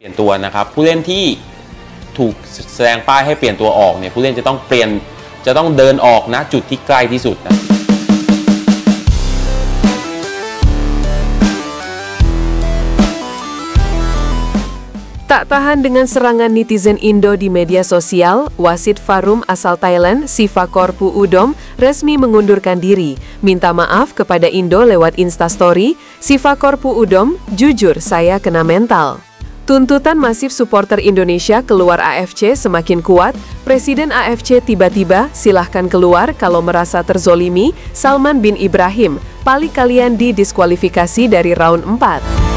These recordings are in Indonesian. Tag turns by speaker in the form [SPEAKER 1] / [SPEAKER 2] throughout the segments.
[SPEAKER 1] เปลี่ยนตัวนะครับผู้เล่นที่ถูกแสดงป้ายให้เปลี่ยนตัวออกเนี่ยผู้เล่นจะต้องเดินออกนะจุดที่ใกล้ที่สุดนะ
[SPEAKER 2] Tak tahan dengan serangan netizen Indo di media sosial, wasit Farum asal Thailand, Sivakor Puudom, resmi mengundurkan diri. Minta maaf kepada Indo lewat Instastory, Sivakor Puudom, jujur saya kena mental. Tuntutan masif supporter Indonesia keluar AFC semakin kuat. Presiden AFC tiba-tiba, silahkan keluar kalau merasa terzolimi, Salman bin Ibrahim, paling kalian didiskualifikasi dari round 4.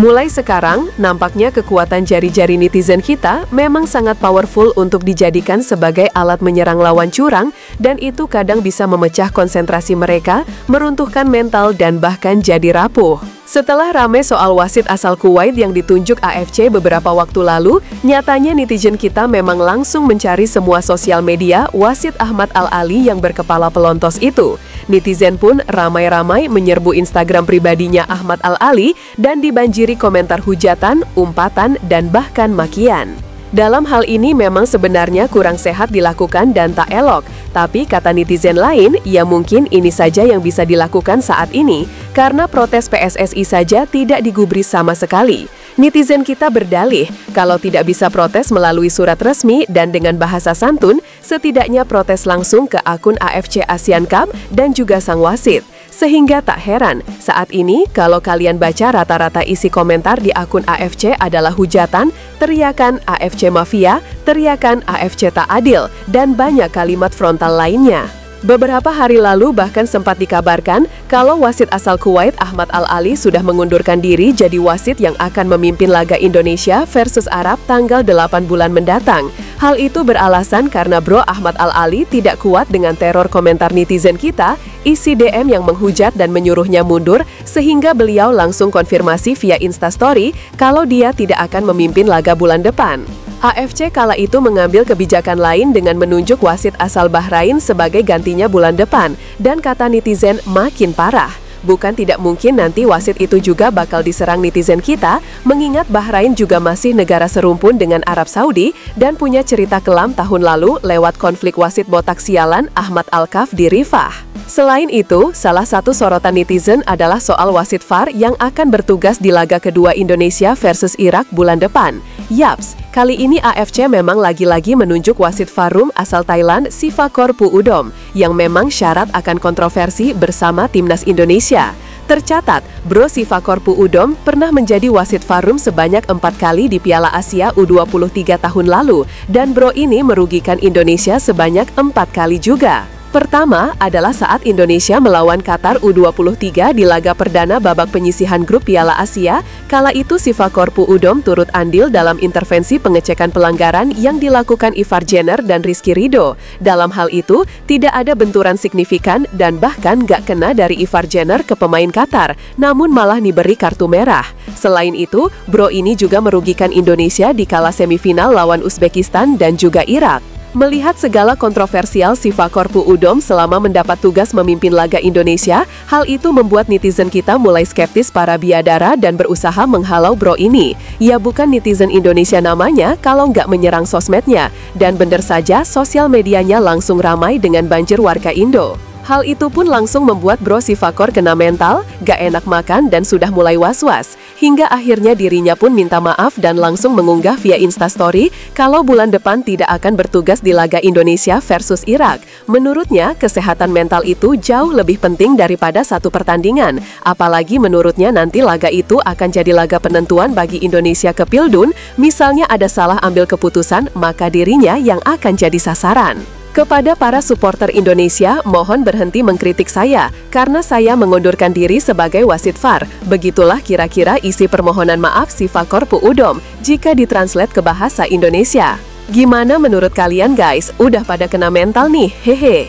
[SPEAKER 2] Mulai sekarang, nampaknya kekuatan jari-jari netizen kita memang sangat powerful untuk dijadikan sebagai alat menyerang lawan curang, dan itu kadang bisa memecah konsentrasi mereka, meruntuhkan mental dan bahkan jadi rapuh. Setelah rame soal wasit asal Kuwait yang ditunjuk AFC beberapa waktu lalu, nyatanya netizen kita memang langsung mencari semua sosial media wasit Ahmad Al-Ali yang berkepala pelontos itu. Netizen pun ramai-ramai menyerbu Instagram pribadinya Ahmad Al-Ali dan dibanjiri komentar hujatan, umpatan, dan bahkan makian. Dalam hal ini memang sebenarnya kurang sehat dilakukan dan tak elok, tapi kata netizen lain, ya mungkin ini saja yang bisa dilakukan saat ini, karena protes PSSI saja tidak digubris sama sekali. Netizen kita berdalih, kalau tidak bisa protes melalui surat resmi dan dengan bahasa santun, setidaknya protes langsung ke akun AFC Asian Cup dan juga sang wasit. Sehingga tak heran, saat ini kalau kalian baca rata-rata isi komentar di akun AFC adalah hujatan, teriakan AFC Mafia, teriakan AFC tak adil, dan banyak kalimat frontal lainnya. Beberapa hari lalu bahkan sempat dikabarkan kalau wasit asal Kuwait Ahmad Al-Ali sudah mengundurkan diri jadi wasit yang akan memimpin laga Indonesia versus Arab tanggal 8 bulan mendatang. Hal itu beralasan karena Bro Ahmad Al-Ali tidak kuat dengan teror komentar netizen kita, isi DM yang menghujat dan menyuruhnya mundur, sehingga beliau langsung konfirmasi via Instastory kalau dia tidak akan memimpin laga bulan depan. AFC kala itu mengambil kebijakan lain dengan menunjuk wasit asal Bahrain sebagai gantinya bulan depan, dan kata netizen makin parah. Bukan tidak mungkin nanti wasit itu juga bakal diserang netizen kita, mengingat Bahrain juga masih negara serumpun dengan Arab Saudi dan punya cerita kelam tahun lalu lewat konflik wasit botak sialan Ahmad Al-Kaf di Rifah. Selain itu, salah satu sorotan netizen adalah soal wasit VAR yang akan bertugas di laga kedua Indonesia versus Irak bulan depan. Yaps, kali ini AFC memang lagi-lagi menunjuk wasit Farum asal Thailand Sivakor Puudom, yang memang syarat akan kontroversi bersama timnas Indonesia. Tercatat, Bro Sivakor Puudom pernah menjadi wasit Farum sebanyak 4 kali di Piala Asia U23 tahun lalu, dan Bro ini merugikan Indonesia sebanyak 4 kali juga. Pertama adalah saat Indonesia melawan Qatar U23 di laga perdana babak penyisihan grup Piala Asia, kala itu Sivakor Puudom turut andil dalam intervensi pengecekan pelanggaran yang dilakukan Ivar Jenner dan Rizky Ridho. Dalam hal itu, tidak ada benturan signifikan dan bahkan gak kena dari Ivar Jenner ke pemain Qatar, namun malah diberi kartu merah. Selain itu, Bro ini juga merugikan Indonesia di kala semifinal lawan Uzbekistan dan juga Irak. Melihat segala kontroversial Sivakor Puudom selama mendapat tugas memimpin laga Indonesia, hal itu membuat netizen kita mulai skeptis para biadara dan berusaha menghalau Bro ini. Ya bukan netizen Indonesia namanya kalau nggak menyerang sosmednya, dan benar saja sosial medianya langsung ramai dengan banjir warga Indo. Hal itu pun langsung membuat Bro Sivakor kena mental, gak enak makan dan sudah mulai was-was. Hingga akhirnya dirinya pun minta maaf dan langsung mengunggah via Instastory kalau bulan depan tidak akan bertugas di laga Indonesia versus Irak. Menurutnya, kesehatan mental itu jauh lebih penting daripada satu pertandingan. Apalagi menurutnya nanti laga itu akan jadi laga penentuan bagi Indonesia ke Pildun, misalnya ada salah ambil keputusan, maka dirinya yang akan jadi sasaran. Kepada para supporter Indonesia, mohon berhenti mengkritik saya, karena saya mengundurkan diri sebagai wasit VAR. Begitulah kira-kira isi permohonan maaf Sivakor Puudom, jika ditranslate ke bahasa Indonesia. Gimana menurut kalian guys? Udah pada kena mental nih, hehe.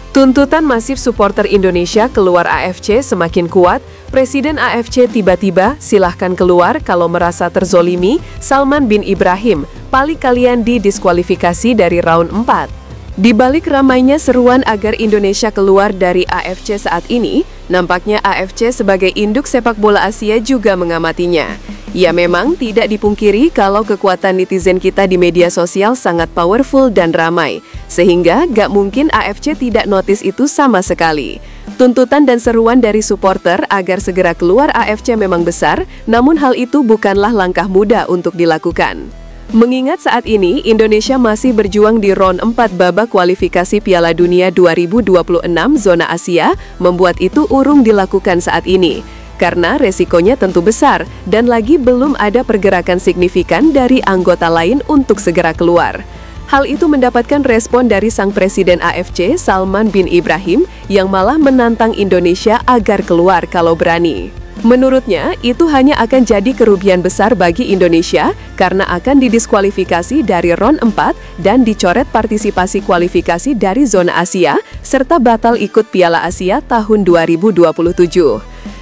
[SPEAKER 2] Tuntutan masif supporter Indonesia keluar AFC semakin kuat. Presiden AFC tiba-tiba silahkan keluar kalau merasa terzolimi. Salman bin Ibrahim, paling kalian didiskualifikasi dari round 4. Di balik ramainya seruan agar Indonesia keluar dari AFC saat ini, nampaknya AFC sebagai induk sepak bola Asia juga mengamatinya. Ya memang tidak dipungkiri kalau kekuatan netizen kita di media sosial sangat powerful dan ramai, sehingga gak mungkin AFC tidak notice itu sama sekali. Tuntutan dan seruan dari supporter agar segera keluar AFC memang besar, namun hal itu bukanlah langkah mudah untuk dilakukan. Mengingat saat ini Indonesia masih berjuang di round 4 babak kualifikasi Piala Dunia 2026 zona Asia, membuat itu urung dilakukan saat ini. Karena resikonya tentu besar, dan lagi belum ada pergerakan signifikan dari anggota lain untuk segera keluar. Hal itu mendapatkan respon dari sang Presiden AFC, Salman bin Ibrahim, yang malah menantang Indonesia agar keluar kalau berani. Menurutnya, itu hanya akan jadi kerugian besar bagi Indonesia karena akan didiskualifikasi dari round 4 dan dicoret partisipasi kualifikasi dari zona Asia, serta batal ikut Piala Asia tahun 2027.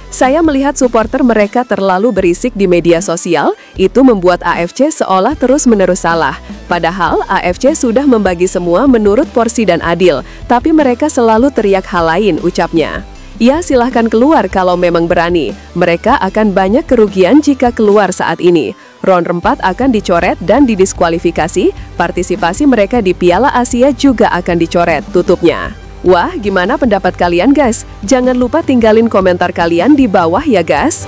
[SPEAKER 2] Saya melihat supporter mereka terlalu berisik di media sosial, itu membuat AFC seolah terus-menerus salah. Padahal AFC sudah membagi semua menurut porsi dan adil, tapi mereka selalu teriak hal lain, ucapnya. Ya silahkan keluar kalau memang berani, mereka akan banyak kerugian jika keluar saat ini. Round 4 akan dicoret dan didiskualifikasi, partisipasi mereka di Piala Asia juga akan dicoret, tutupnya. Wah, gimana pendapat kalian guys? Jangan lupa tinggalin komentar kalian di bawah ya guys.